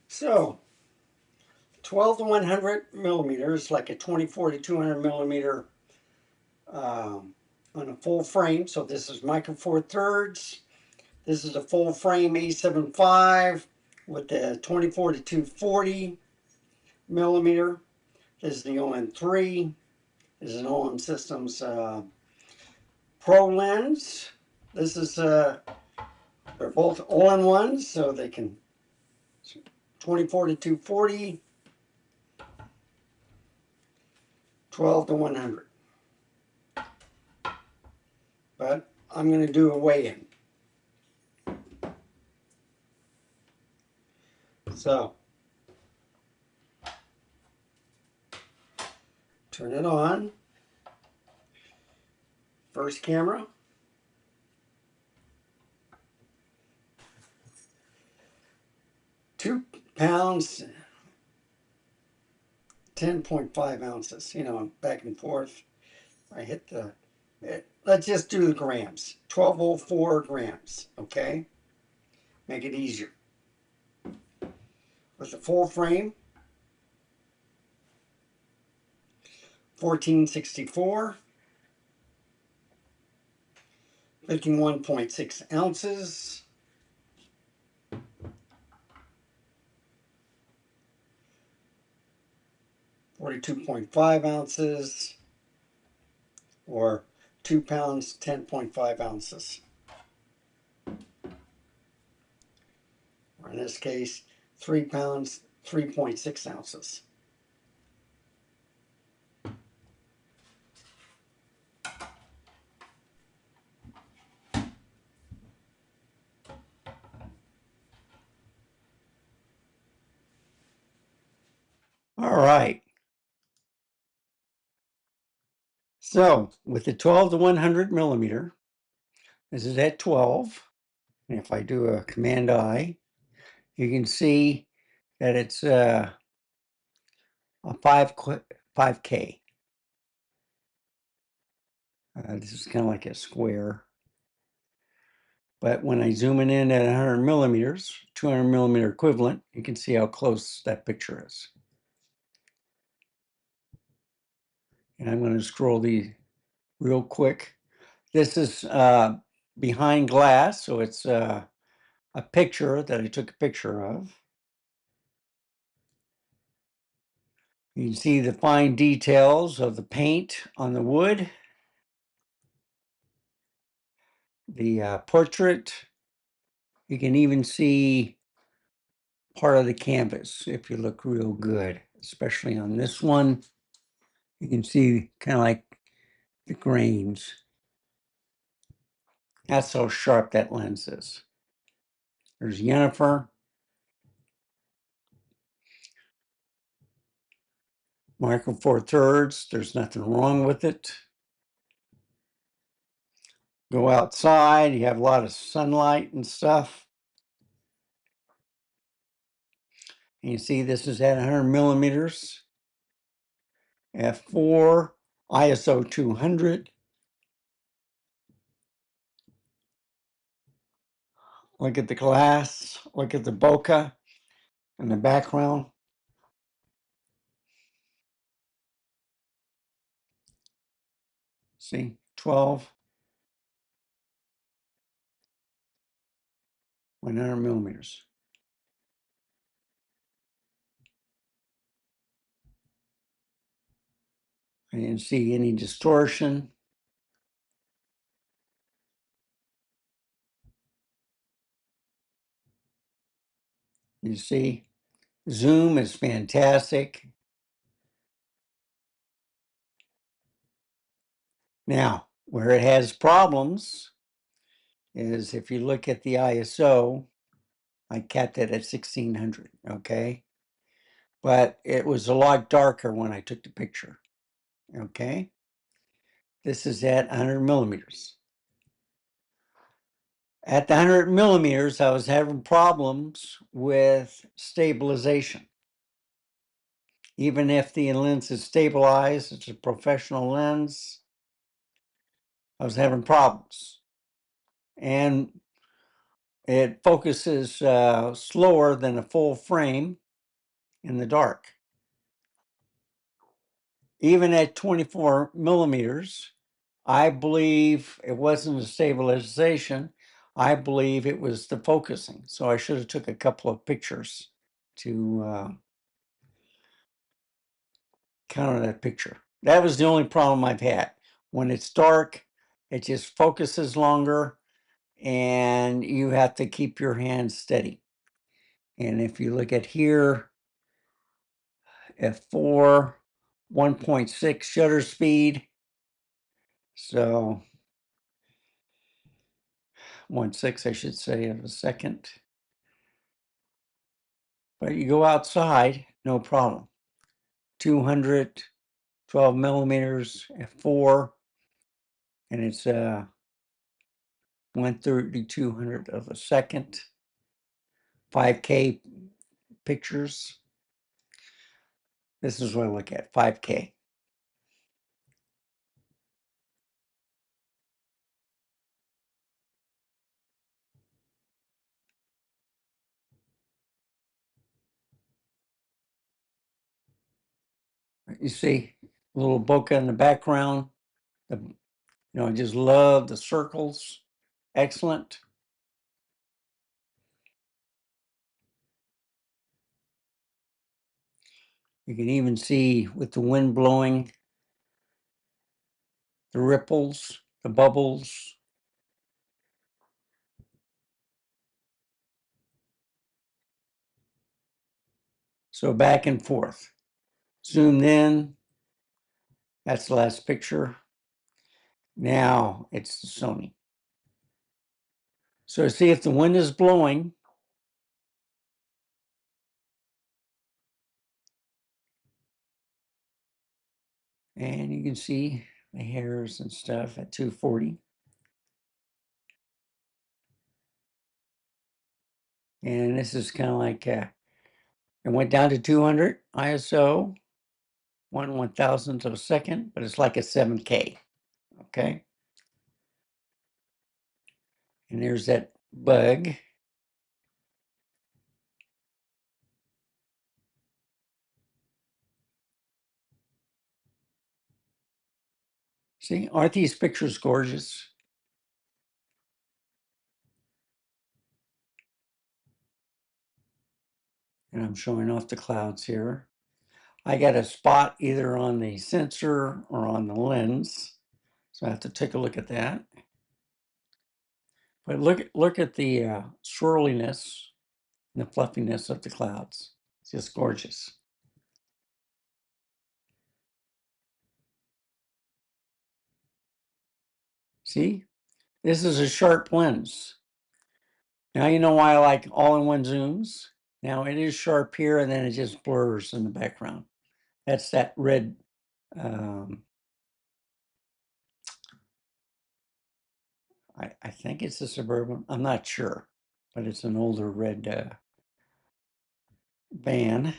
So 12 to 100 millimeters, like a 24 to 200 millimeter on a full frame. So this is micro four thirds. This is a full frame A7V with the 24 to 240 millimeter. This is the OM-3. This is an OM Systems Pro lens. This is they're both all-in-ones, so they can 24 to 240, 12 to 100. But I'm going to do a weigh-in. So, turn it on. First camera. £2, 10.5 ounces, back and forth. I hit let's just do the grams. 1204 grams, okay? Make it easier. With the full frame, 1464, 51.6 ounces. $42.5 ounces, or 2 pounds, 10.5 ounces. Or in this case, 3 pounds, 3.6 ounces. All right. So with the 12 to 100 millimeter, this is at 12. And if I do a Command I, you can see that it's a 5K. This is kind of like a square. But when I zoom in at 100 millimeters, 200 millimeter equivalent, you can see how close that picture is. And I'm going to scroll these real quick. This is behind glass, so it's a picture that I took a picture of. You can see the fine details of the paint on the wood, the portrait. You can even see part of the canvas if you look real good, especially on this one. You can see kind of like the grains. That's how sharp that lens is. There's Jennifer. Micro four thirds. There's nothing wrong with it. Go outside, you have a lot of sunlight and stuff. And you see this is at 100 millimeters, f4, ISO 200. Look at the glass, look at the bokeh in the background. See, 12, 100 millimeters. I didn't see any distortion. You see, zoom is fantastic. Now, where it has problems is if you look at the ISO, I capped it at 1600, okay? But it was a lot darker when I took the picture, okay? This is at 100 millimeters. At the 100 millimeters, I was having problems with stabilization. Even if the lens is stabilized, it's a professional lens, I was having problems. And it focuses slower than a full frame in the dark. Even at 24 millimeters, I believe it wasn't a stabilization. I believe it was the focusing. So I should have took a couple of pictures to counter that picture. That was the only problem I've had. When it's dark, it just focuses longer and you have to keep your hand steady. And if you look at here, f4, 1.6 shutter speed. So 1.6, I should say, of a second. But you go outside, no problem. 200, 12 millimeters, f4, and it's 1/3200 of a second. 5K pictures. This is what I look at, 5K. You see a little bokeh in the background. I just love the circles. Excellent. You can even see with the wind blowing, the ripples, the bubbles. So back and forth. Zoomed in. That's the last picture. Now it's the Sony. So see if the wind is blowing. And you can see the hairs and stuff at 240. And this is kind of like, it went down to 200 ISO, 1/1000th of a second, but it's like a 7K, okay? And there's that bug. See, aren't these pictures gorgeous? And I'm showing off the clouds here. I got a spot either on the sensor or on the lens. So I have to take a look at that. But look at the swirliness and the fluffiness of the clouds. It's just gorgeous. See, this is a sharp lens. Now you know why I like all-in-one zooms. Now it is sharp here and then it just blurs in the background. That's that red I think it's a Suburban. I'm not sure, but it's an older red van,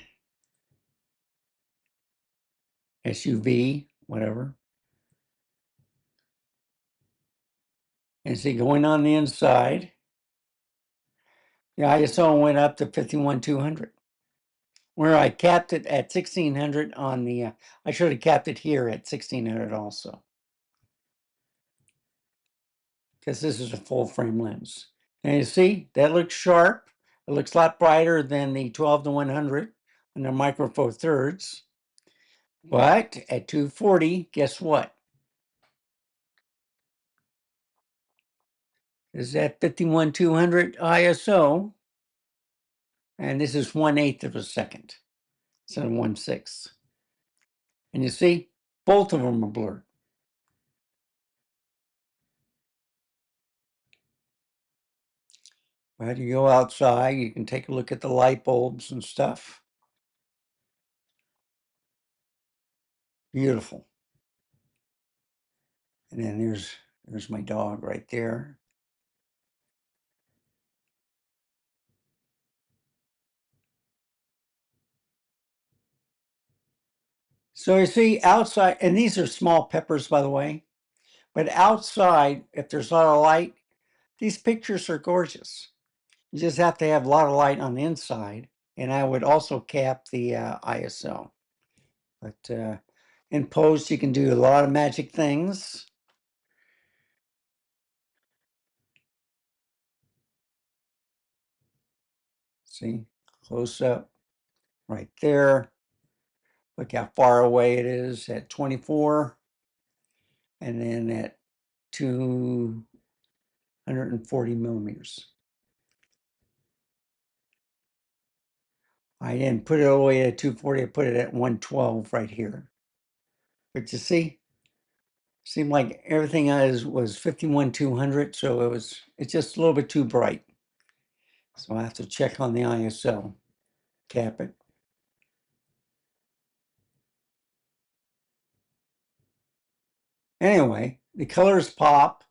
SUV, whatever. And see, going on the inside, the ISO went up to 51,200. Where I capped it at 1600 on the, I should have capped it here at 1600 also. Because this is a full frame lens. And you see, that looks sharp. It looks a lot brighter than the 12-100 and the Micro Four Thirds. But at 240, guess what? Is that 51,200 ISO, and this is 1/8 of a second instead of 1/6. And you see, both of them are blurred. Well, you go outside, you can take a look at the light bulbs and stuff. Beautiful. And then there's my dog right there. So you see outside, and these are small peppers, by the way, but outside, if there's a lot of light, these pictures are gorgeous. You just have to have a lot of light on the inside, and I would also cap the ISO. But in post, you can do a lot of magic things. See, close up right there. Look how far away it is at 24, and then at 240 millimeters. I didn't put it all the way at 240, I put it at 112 right here. But you see, seemed like everything was 51-200, so it's just a little bit too bright. So I have to check on the ISO, cap it. Anyway, the colors pop.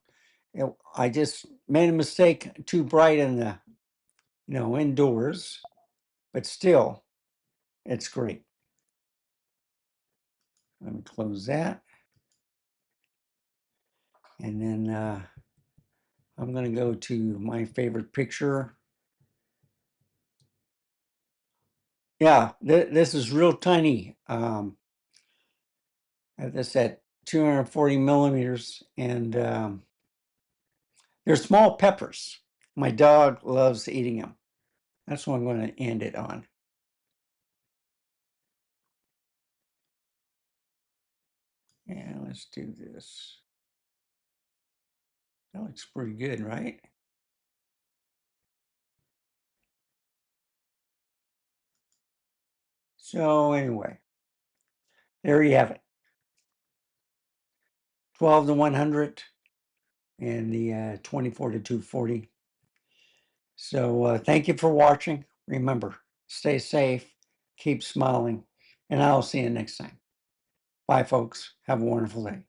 I just made a mistake, too bright in the, indoors, but still, it's great. Let me close that. And then I'm going to go to my favorite picture. Yeah, this is real tiny. This at 240 millimeters, and they're small peppers. My dog loves eating them. That's what I'm going to end it on. And let's do this. That looks pretty good, right? So anyway, there you have it. 12-100 and the 24-240. So thank you for watching. Remember, stay safe, keep smiling, and I'll see you next time. Bye, folks. Have a wonderful day.